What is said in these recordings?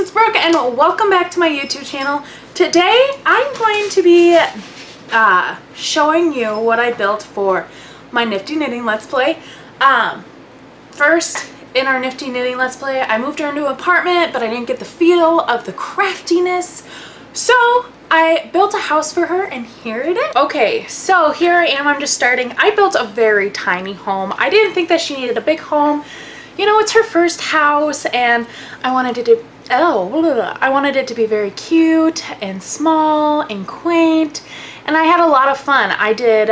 it's Brooke and welcome back to my YouTube channel. Today I'm going to be showing you what I built for my Nifty Knitting Let's Play. First, in our Nifty Knitting Let's Play, I moved her into an apartment, but I didn't get the feel of the craftiness. So I built a house for her and here it is. Okay, so here I am, I'm just starting. I built a very tiny home. I didn't think that she needed a big home. You know, it's her first house and I wanted it to be very cute and small and quaint, and I had a lot of fun. I did,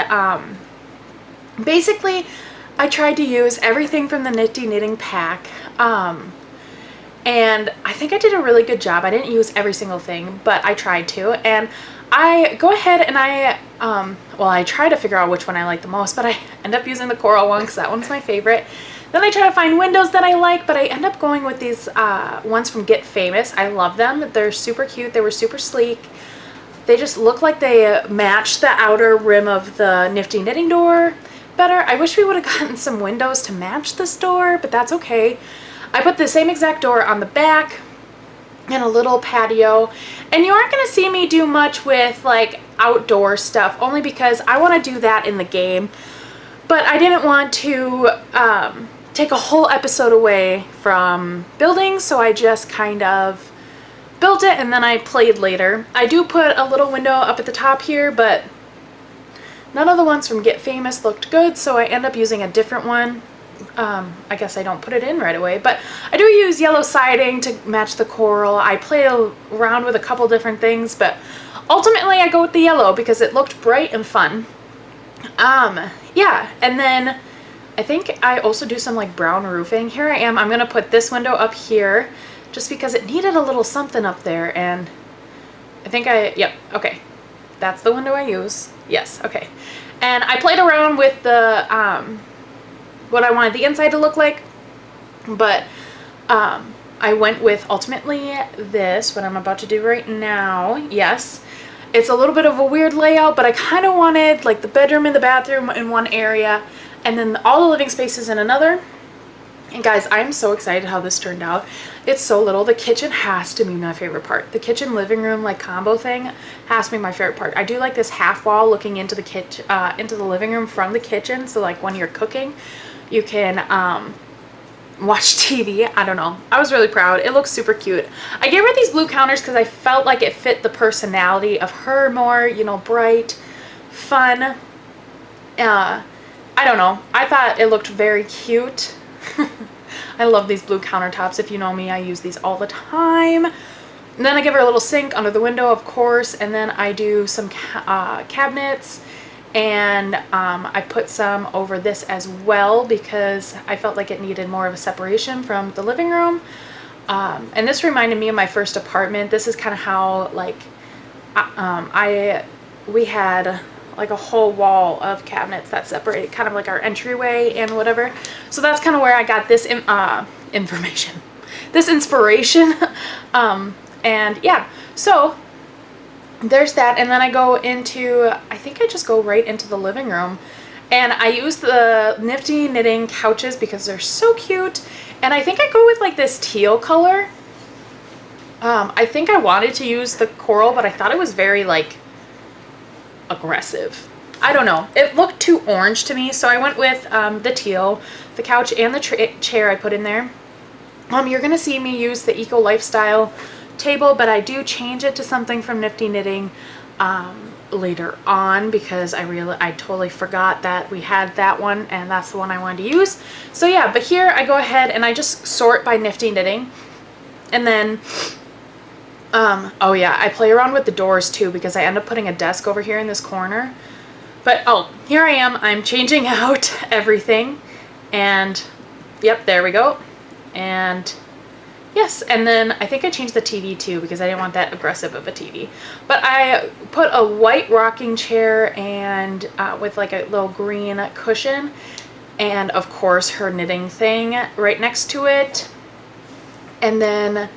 basically, I tried to use everything from the Nifty Knitting pack, and I think I did a really good job. I didn't use every single thing, but I tried to, and I go ahead and I try to figure out which one I like the most, but I end up using the coral one because that one's my favorite. Then I try to find windows that I like, but I end up going with these ones from Get Famous. I love them. They're super cute. They were super sleek. They just look like they match the outer rim of the Nifty Knitting door better. I wish we would have gotten some windows to match this door, but that's okay. I put the same exact door on the back and a little patio, and you aren't going to see me do much with like outdoor stuff, only because I want to do that in the game, but I didn't want to take a whole episode away from building, so I just kind of built it and then I played later. I do put a little window up at the top here, but none of the ones from Get Famous looked good, so I end up using a different one. I guess I don't put it in right away, but I do use yellow siding to match the coral. I play around with a couple different things, but ultimately I go with the yellow because it looked bright and fun. Yeah, and then I think I also do some like brown roofing. Here I am. I'm going to put this window up here just because it needed a little something up there, and I think yep, okay. That's the window I use. Yes, okay. And I played around with the, what I wanted the inside to look like, but I went with ultimately this, what I'm about to do right now. Yes. It's a little bit of a weird layout, but I kind of wanted like the bedroom and the bathroom in one area, and then all the living spaces in another. And guys, I'm so excited how this turned out. It's so little. The kitchen has to be my favorite part. The kitchen living room like combo thing has to be my favorite part. I do like this half wall looking into the kitchen, into the living room from the kitchen. So like when you're cooking, you can watch TV. I don't know. I was really proud. It looks super cute. I gave her these blue counters because I felt like it fit the personality of her more, you know, bright, fun. I don't know. I thought it looked very cute. I love these blue countertops. If you know me, I use these all the time. And then I give her a little sink under the window, of course, and then I do some cabinets, and I put some over this as well because I felt like it needed more of a separation from the living room. And this reminded me of my first apartment. This is kind of how like we had like a whole wall of cabinets that separated kind of like our entryway and whatever. So that's kind of where I got this information, this inspiration. And yeah, so there's that. And then I go into, I think I just go right into the living room, and I use the Nifty Knitting couches because they're so cute. And I think I go with like this teal color. I think I wanted to use the coral, but I thought it was very like aggressive. I don't know. It looked too orange to me, so I went with the teal, the couch, and the chair I put in there. You're gonna see me use the Eco Lifestyle table, but I do change it to something from Nifty Knitting later on because I totally forgot that we had that one, and that's the one I wanted to use. So yeah, but here I go ahead and I just sort by Nifty Knitting, and then oh yeah, I play around with the doors too because I end up putting a desk over here in this corner. But oh, here I am, I'm changing out everything, and yep, there we go. And yes, and then I think I changed the TV too because I didn't want that aggressive of a TV. But I put a white rocking chair and with like a little green cushion, and of course her knitting thing right next to it. And then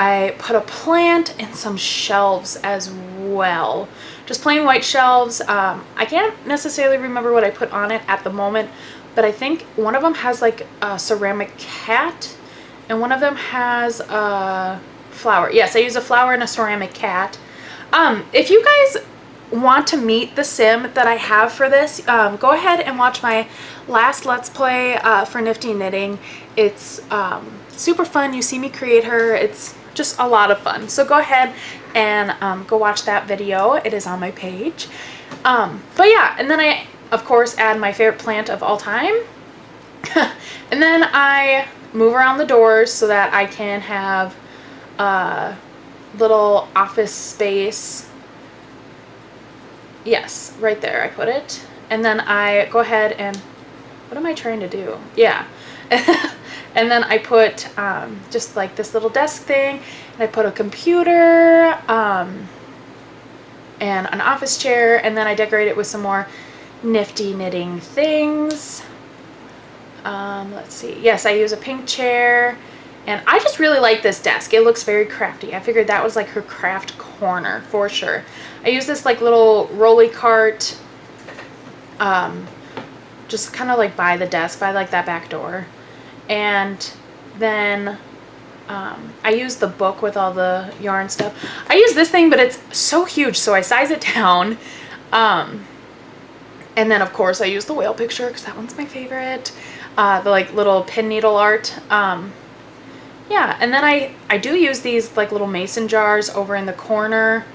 I put a plant and some shelves as well. Just plain white shelves. I can't necessarily remember what I put on it at the moment, but I think one of them has like a ceramic cat and one of them has a flower. Yes, I use a flower and a ceramic cat. If you guys want to meet the sim that I have for this, go ahead and watch my last Let's Play for Nifty Knitting. It's super fun. You see me create her. It's just a lot of fun. So go ahead and go watch that video. It is on my page. But yeah, and then I, of course, add my favorite plant of all time. And then I move around the doors so that I can have a little office space. Yes, right there I put it. And then I go ahead and, what am I trying to do? Yeah. And then I put just like this little desk thing, and I put a computer and an office chair, and then I decorate it with some more nifty knitting things. Let's see. Yes, I use a pink chair, and I just really like this desk. It looks very crafty. I figured that was like her craft corner for sure. I use this like little rolly cart, just kind of like by the desk, by like that back door. And then I use the book with all the yarn stuff. I use this thing, but it's so huge, so I size it down. And then of course I use the whale picture because that one's my favorite. The like little pin needle art. Yeah, and then I do use these like little mason jars over in the corner.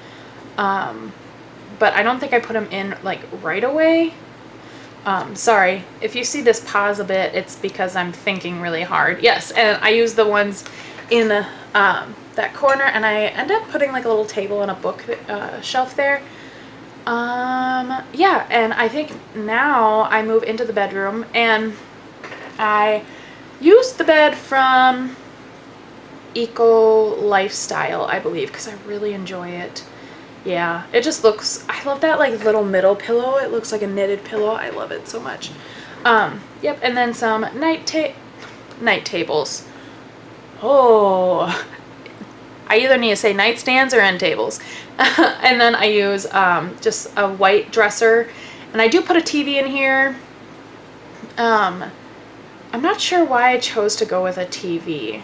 But I don't think I put them in like right away. Sorry, if you see this pause a bit, it's because I'm thinking really hard. Yes, and I use the ones in that corner, and I end up putting like a little table and a book shelf there. Yeah, and I think now I move into the bedroom, and I used the bed from Eco Lifestyle, I believe, because I really enjoy it. Yeah, it just looks, I love that like little middle pillow. It looks like a knitted pillow. I love it so much. Yep, and then some night tables. Oh, I either need to say nightstands or end tables. And then I use just a white dresser, and I do put a TV in here. I'm not sure why I chose to go with a TV.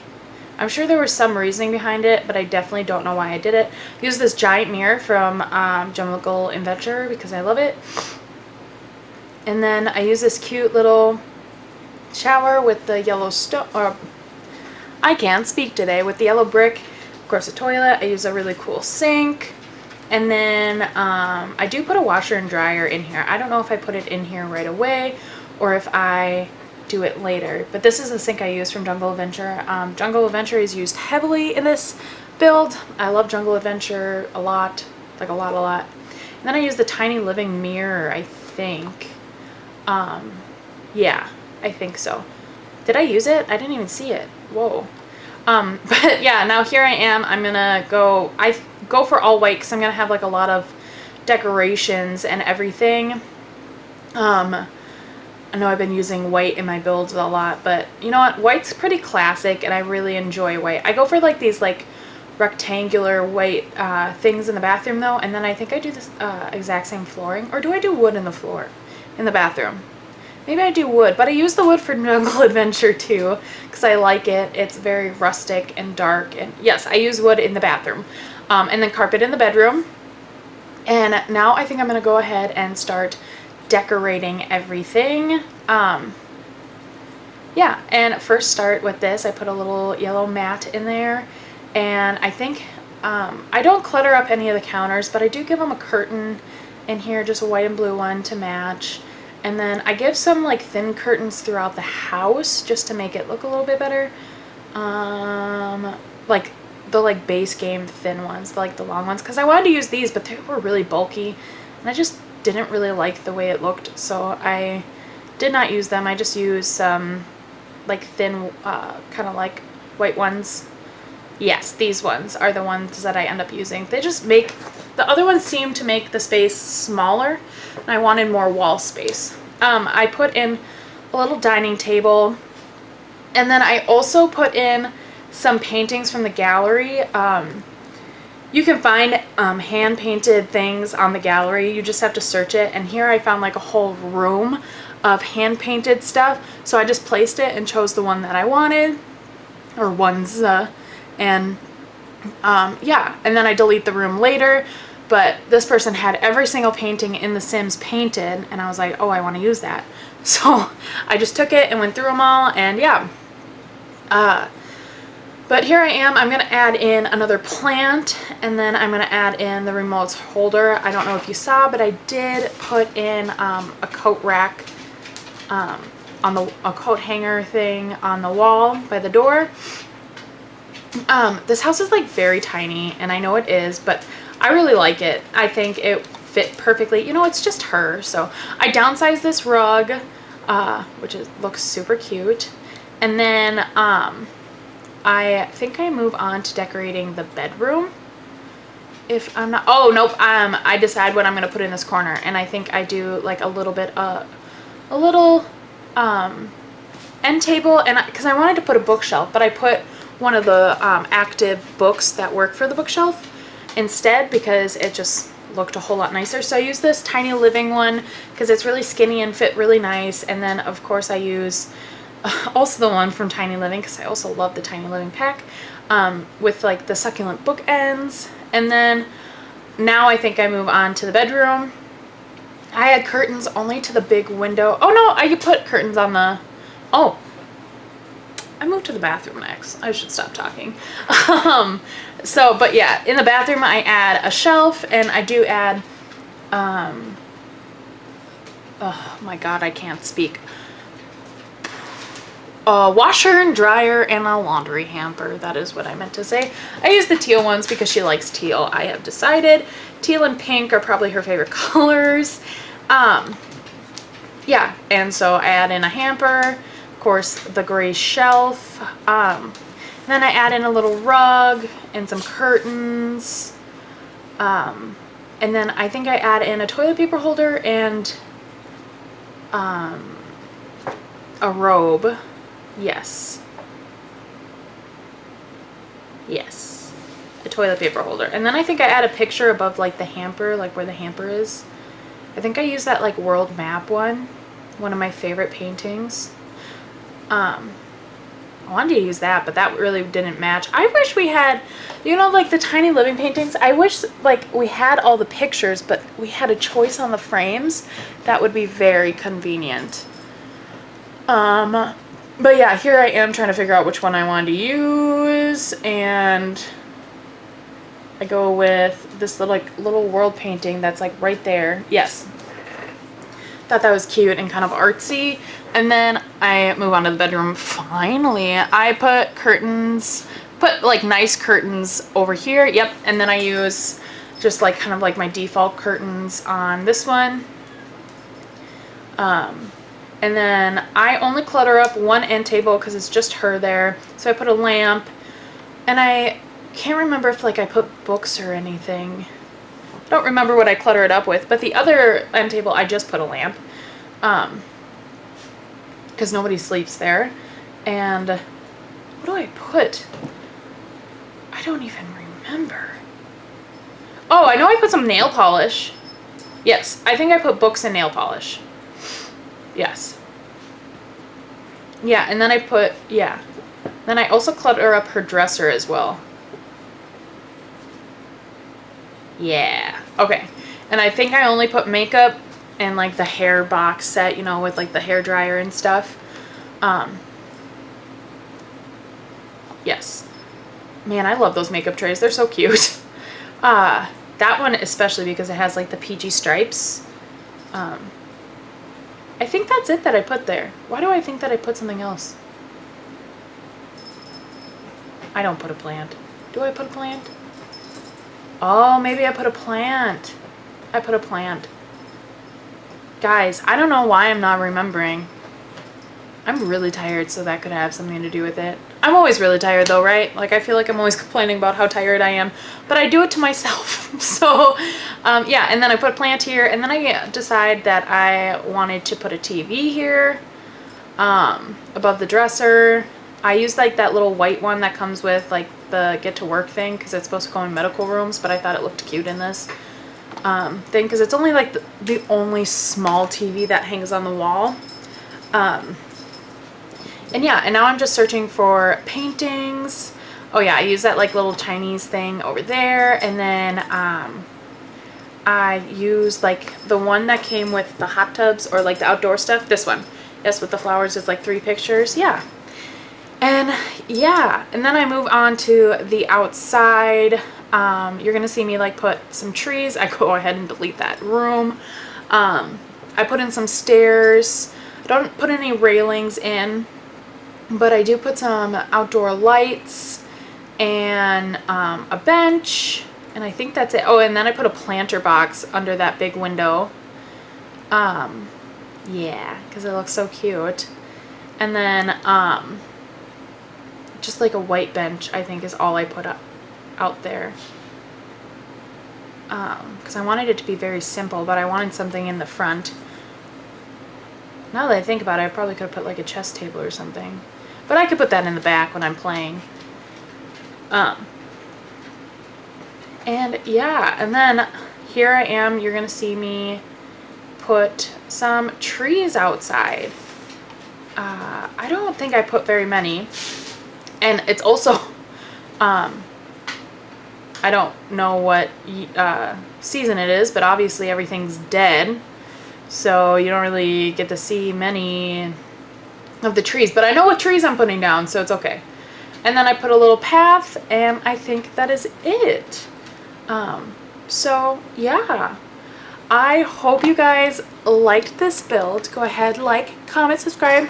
I'm sure there was some reasoning behind it, but I definitely don't know why I did it. I use this giant mirror from Jungle Adventure because I love it. And then I use this cute little shower with the yellow stone. I can't speak today. With the yellow brick. Of course, a toilet. I use a really cool sink. And then I do put a washer and dryer in here. I don't know if I put it in here right away or if I do it later, but this is the sink I use from Jungle Adventure. Jungle Adventure is used heavily in this build. I love Jungle Adventure a lot, like a lot. And then I use the tiny living mirror, I think. Yeah, I think so. Did I use it? I didn't even see it. Whoa. But yeah, now here I am. I'm gonna go, I go for all white because I'm gonna have like a lot of decorations and everything. I know I've been using white in my builds a lot, but you know what? White's pretty classic, and I really enjoy white. I go for like these like rectangular white things in the bathroom though, and then I think I do this exact same flooring. Or do I do wood in the floor in the bathroom? Maybe I do wood, but I use the wood for Jungle Adventure too because I like it. It's very rustic and dark, and yes, I use wood in the bathroom. And then carpet in the bedroom. And now I think I'm gonna go ahead and start decorating everything. Yeah, and first start with this. I put a little yellow mat in there, and I think I don't clutter up any of the counters, but I do give them a curtain in here, just a white and blue one to match. And then I give some like thin curtains throughout the house just to make it look a little bit better. Like the like base game thin ones, like the long ones, because I wanted to use these, but they were really bulky, and I just didn't really like the way it looked, so I did not use them. I just used some like thin kind of like white ones. Yes, these ones are the ones that I end up using. They just make, the other ones seem to make the space smaller, and I wanted more wall space. I put in a little dining table, and then I also put in some paintings from the gallery. You can find hand-painted things on the gallery. You just have to search it. And here I found like a whole room of hand-painted stuff. So I just placed it and chose the one that I wanted. or ones, and yeah, and then I delete the room later. But this person had every single painting in The Sims painted, and I was like, oh, I want to use that. So I just took it and went through them all, and yeah. But here I am. I'm going to add in another plant, and then I'm going to add in the remote holder. I don't know if you saw, but I did put in a coat rack, on a coat hanger thing on the wall by the door. This house is like very tiny, and I know it is, but I really like it. I think it fit perfectly. You know, it's just her. So I downsized this rug, which looks super cute. And then I think I move on to decorating the bedroom. If I'm not, oh nope, I decide what I'm gonna put in this corner, and I think I do like a little bit of a little end table, and because I wanted to put a bookshelf, but I put one of the active books that work for the bookshelf instead because it just looked a whole lot nicer. So I use this tiny living one because it's really skinny and fit really nice. And then of course I use also the one from Tiny Living because I also love the Tiny Living pack with like the succulent bookends. And then now I think I move on to the bedroom. I had curtains only to the big window. Oh no, I could put curtains on the, oh, I moved to the bathroom next. I should stop talking. But yeah, in the bathroom I add a shelf, and I do add, oh my god, I can't speak. A washer and dryer and a laundry hamper. That is what I meant to say. I use the teal ones because she likes teal. I have decided teal and pink are probably her favorite colors. Yeah, and so I add in a hamper. Of course, the gray shelf. Then I add in a little rug and some curtains. And then I think I add in a toilet paper holder and a robe. Yes. Yes. A toilet paper holder. And then I think I add a picture above like the hamper, like where the hamper is. I think I use that like world map one of my favorite paintings. I wanted to use that, but that really didn't match. I wish we had, you know, like the Tiny Living paintings. I wish like we had all the pictures, but we had a choice on the frames. That would be very convenient. But yeah, here I am trying to figure out which one I wanted to use, and I go with this little world painting that's like right there. Yes. Thought that was cute and kind of artsy. And then I move on to the bedroom. Finally, I put curtains, put like nice curtains over here. Yep. And then I use just like kind of like my default curtains on this one. And then I only clutter up one end table because it's just her there. So I put a lamp, and I can't remember if like I put books or anything. I don't remember what I clutter it up with, but the other end table I just put a lamp. Because nobody sleeps there. And what do I put? I don't even remember. Oh, I know I put some nail polish. Yes, I think I put books and nail polish. Yes. Yeah, and then I put, yeah. Then I also clutter up her dresser as well. Yeah. Okay. And I think I only put makeup and like the hair box set, you know, with like the hair dryer and stuff. Yes. Man, I love those makeup trays. They're so cute. That one especially because it has like the PG stripes. I think that's it that I put there. Why do I think that I put something else? I don't put a plant. Do I put a plant? Oh, maybe I put a plant. I put a plant. Guys, I don't know why I'm not remembering. I'm really tired, so that could have something to do with it. I'm always really tired though, right? Like I feel like I'm always complaining about how tired I am, but I do it to myself. So yeah, and then I put a plant here, and then I decide that I wanted to put a TV here above the dresser. I used like that little white one that comes with like the get to work thing because it's supposed to go in medical rooms, but I thought it looked cute in this thing because it's only like the only small TV that hangs on the wall. And yeah, and now I'm just searching for paintings. Oh yeah, I use that like little Chinese thing over there. And then I use like the one that came with the hot tubs or like the outdoor stuff. This one. Yes, with the flowers, it's like 3 pictures. Yeah. And yeah, and then I move on to the outside. You're gonna see me like put some trees. I go ahead and delete that room. I put in some stairs. I don't put any railings in, but I do put some outdoor lights and a bench, and I think that's it. Oh, and then I put a planter box under that big window. Yeah, because it looks so cute. And then just like a white bench, I think, is all I put up out there. Because I wanted it to be very simple, but I wanted something in the front. Now that I think about it, I probably could have put like a chess table or something. But I could put that in the back when I'm playing. And yeah, and then here I am. You're going to see me put some trees outside. I don't think I put very many. And it's also, I don't know what season it is, but obviously everything's dead. So you don't really get to see many of the trees. But I know what trees I'm putting down, so it's okay. And then I put a little path, and I think that is it. So yeah. I hope you guys liked this build. Go ahead, like, comment, subscribe.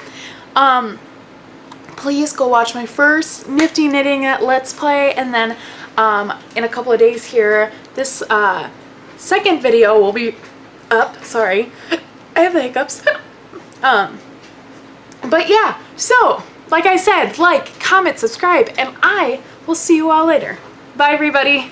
Please go watch my first Nifty Knitting Let's Play, and then in a couple of days here, this second video will be up. Sorry, I have the hiccups. But yeah, so like I said, like, comment, subscribe, and I will see you all later. Bye, everybody.